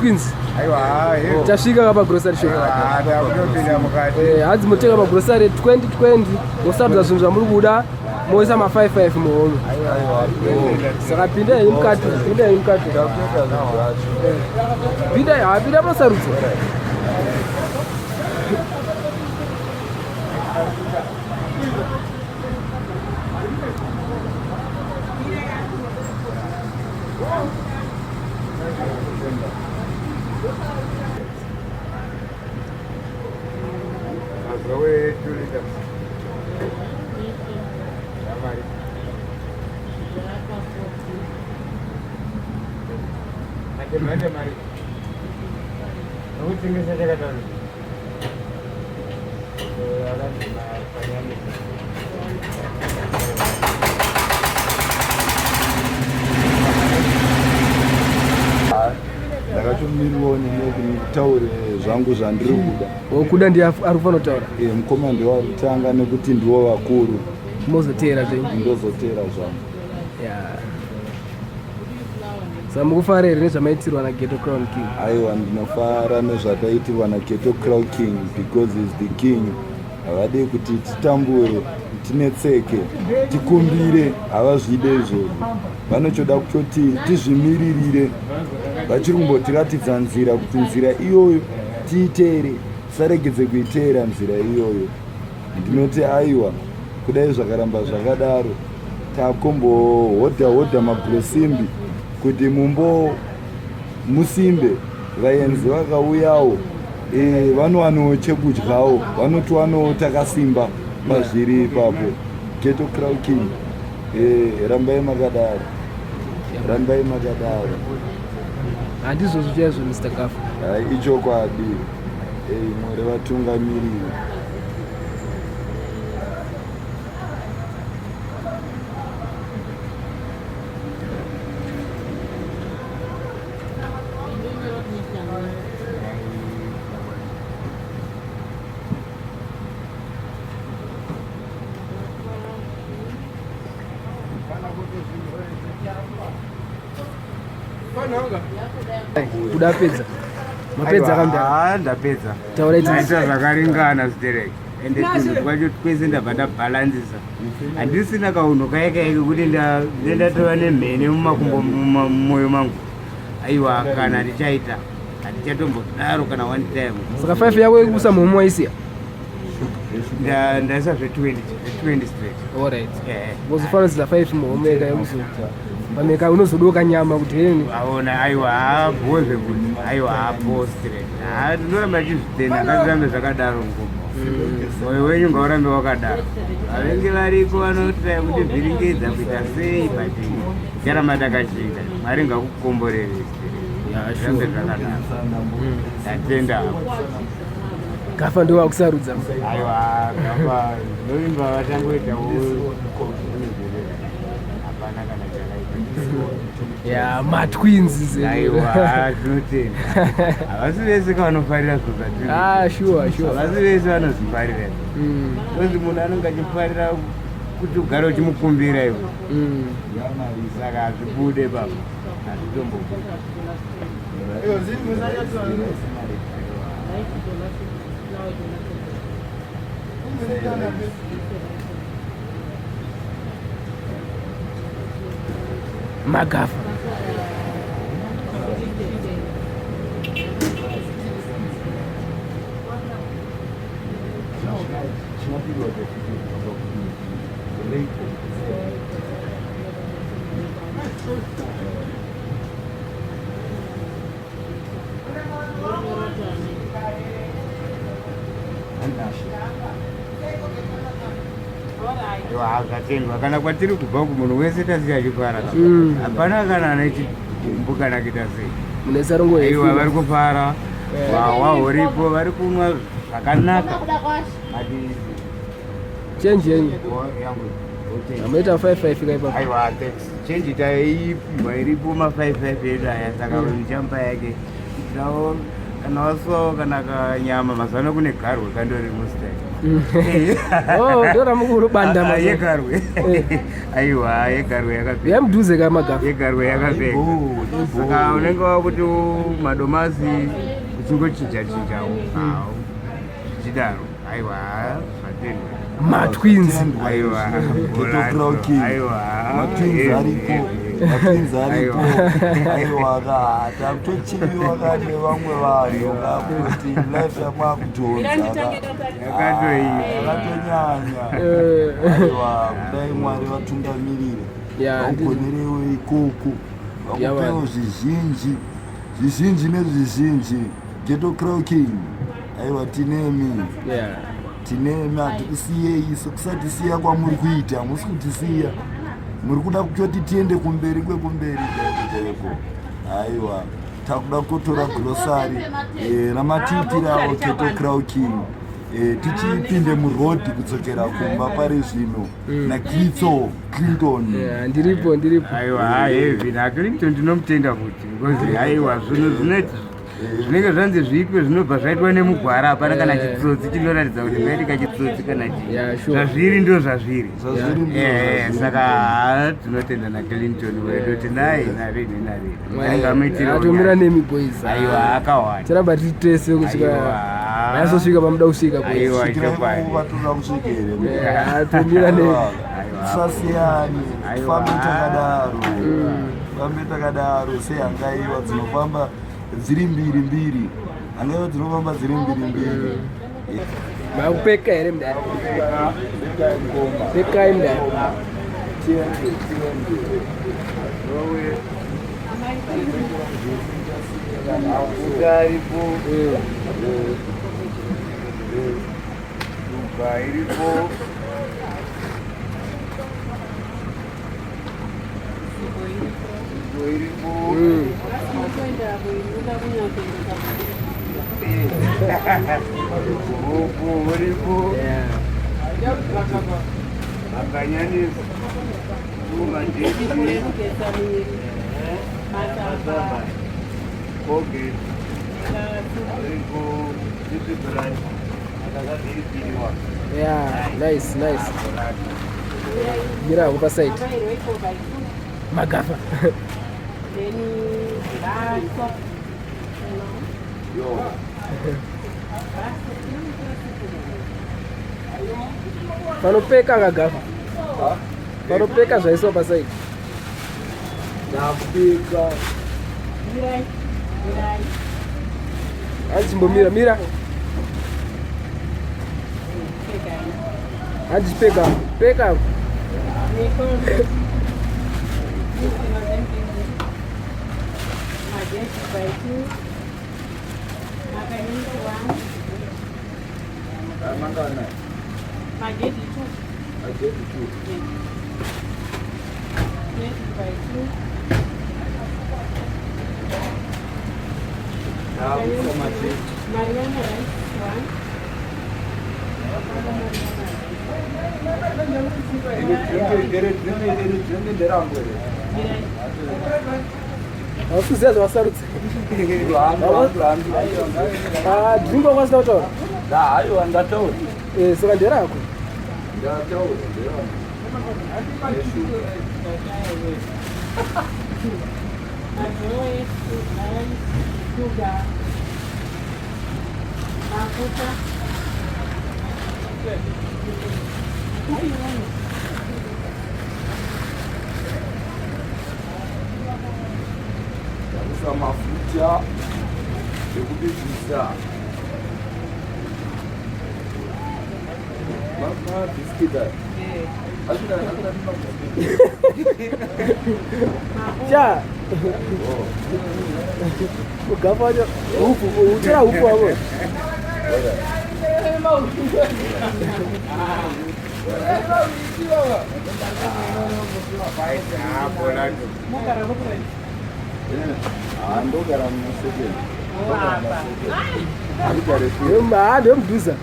twins. Aiwa, tasvika pa grocery shop. ndakutopinda mukati. Hadzi mutenga pa grocery 2020 musabva zvinhu zvamuri kuda moisa ma 55 muhono. Saka pindai mukati, pindai mukati. Pinda masarudzi. ndakatomiriwo nekutaure zvangu zvandiri kuda. Kuda ndiye ari kufanotaura. Mukoma ndiwo arikutanga nekuti ndiwo vakuru. Mozotera zvenyu. Ndozotera zvangu. Saka mukufara here nezvamaitirwa naGhettoCrown King? Aiwa, ndinofara nezvataitirwa naGhettoCrown King because is the king. Havadi kuti titambure, tinetseke, tikumbire, havazvide izvozvo. Vanochoda kutoti tizvimiririre, vachiri kumbotiratidza nzira kuti nzira iyoyo tiitere, tisaregedze kuiteera nzira iyoyo. Ndinoti aiwa, kudai zvakaramba zvakadaro, takombohodha mabhulosimbi kuti musimbe. Vaenzi vakauyawo vanowanawo chekudyawo, vanotowanawo takasimba pazviri ipapo. GhettoCrown King, rambai makadaro, rambai makadaro. Handizvozvo chaizvo Mr. Gaffa. Ichokwadi, muri vatungamiriri. Kuda pedza. Mapedza kambia. Ndapedza. Taura idzi. Aita zvakaringana zitereke. Ende tunhu twacho twese ndabva ndabhalanzisa. Handisina kauno kaeka kuti ndatova nemhene mumakumbo mumwoyo mangu. Aiwa, kana ndichaita handichatombodaro kana one time. Saka 5 yako ikusa muhomwe waisiya? Ndaisa zve20 straight. Alright. Wozofanira 5 muhomwe ega yekusuka. Pameka unozodoka nyama kuti heni. Aona aiwa haabhoze kuti aiwa haabhostre. Ndinoramba chizvitenda ngazvirambe zvakadaro ngumo. Moyo wenyu ngaurambe wakadaro. Vanenge variko vanoita kuti vhiringedza kuita sei but charamba takachita. Mwari ngakukomborere. Zvirambe zvakadaro. Ndatenda. Gaffa ndiwo akusarudza. Aiwa Gaffa ndoimba vatangoitawo matwins. Aiwa, zvinotenda. Havasi vese vanofarira sure. Havasi vese vanozvifarira. Kuti munhu anenge achifarira kuti ugare uchimukumbira iwe. Saka hazvibude baba. Hazvitombobude. Magaffa. Zvakatendwa kana kwatiri kubva kumunhu wese tasingachifara. Hapana kana anaiti mbuka nakita sei. Munesa rongo yefu. Aiwa vari kufara. Wahoripo vari kunwa zvakanaka. Change yenyu. Amaita 55 fika ipapo. Aiwa change taipimwa iripo ma55 edu aya saka michampa yake. Ndawo kana waso kana kanyama mazano kune garwe kandori mustai. Oh, ndora mukuru banda mazo. Yegarwe. Aiwa, yegarwe yakapeka. Yamduze kama Gaffa. Yegarwe yakapeka. Saka unenge wakuti madomasi kuchingochinja-chinjawo. Zvichidaro. Aiwa, zvatendwa. Matwins. Aiwa, GhettoCrown King. Aiwa. Matwins aripo. Aiwa kata kutochiviwa kane vamwe vanhu kakuti life yamwakujonza yakatonyanya. Aiwa kudai Mwari vatungamirire vagonerewo ikoko vakupewo zvizhinji nezvizhinji. GhettoCrown King. Aiwa tinemi hatikusiyei iso kusatisiya kwamuri kuita hamusi kutisiya muri kuda kutoti tiende kumberi kwekumberi chaiko. Aiwa takuda kutora grocery ramatiitirawo GhettoCrown King tichipinde murodhi kudzokera kumba pari zvino naClinton. Ndiripo. Aiwa heavy naClinton ndinomutenda kuti because aiwa zvinhu zvinoti zvinenge zvanzi zviitwe zvinobva zvaitwa nemugwara hapana kana chitsotsi chinoratidza kuti paitika chitsotsi kana zvazviri ndo zvazviri. Saka tinotenda naClinton wedu tinai atomira nemi boys. Aiwa akawanda tiramba titese kusvika yasosvika pamuda kusvika vatoda kusvikere atomira nemi. Tisasiyani fambe takadaro sehangaiwa dzinofamba dziri mbiri hangaiwa dzinofamba dziri mbiri. Makupeka here mdari. Pekai mdari. Yeah, nice. Mira upa side. Magaffa. Panopeka kagaffa. Panopeka zvaiso paside. Ndapika. Mira. Peka. Ausizezwa wasarutse. Dringo kwasina kutaura. Aiwa ndataura. Saka nderako. Ndataura. Mafuta ekubikisa mama biskita cha ugafanyo upu utira upu hapo andogara musekeni ndo mduza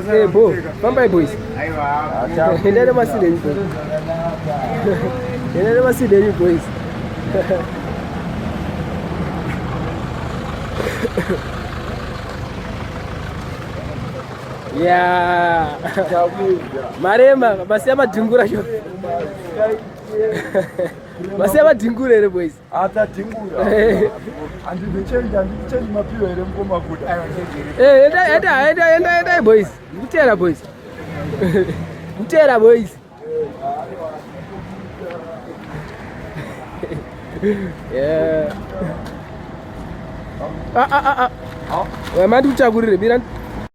Hey, bo, fambai boys. Endele masideni boys. Endele masideni boys. Yeah. Marema, basi amadhingura sho. Basi amadhingura ere boys. Ata dhingura. Andichenji mapiwa ere mukoma Kuda. Enda boys. Mutera boys. Mutera boys. Yeah. Wamandi uchakurire bira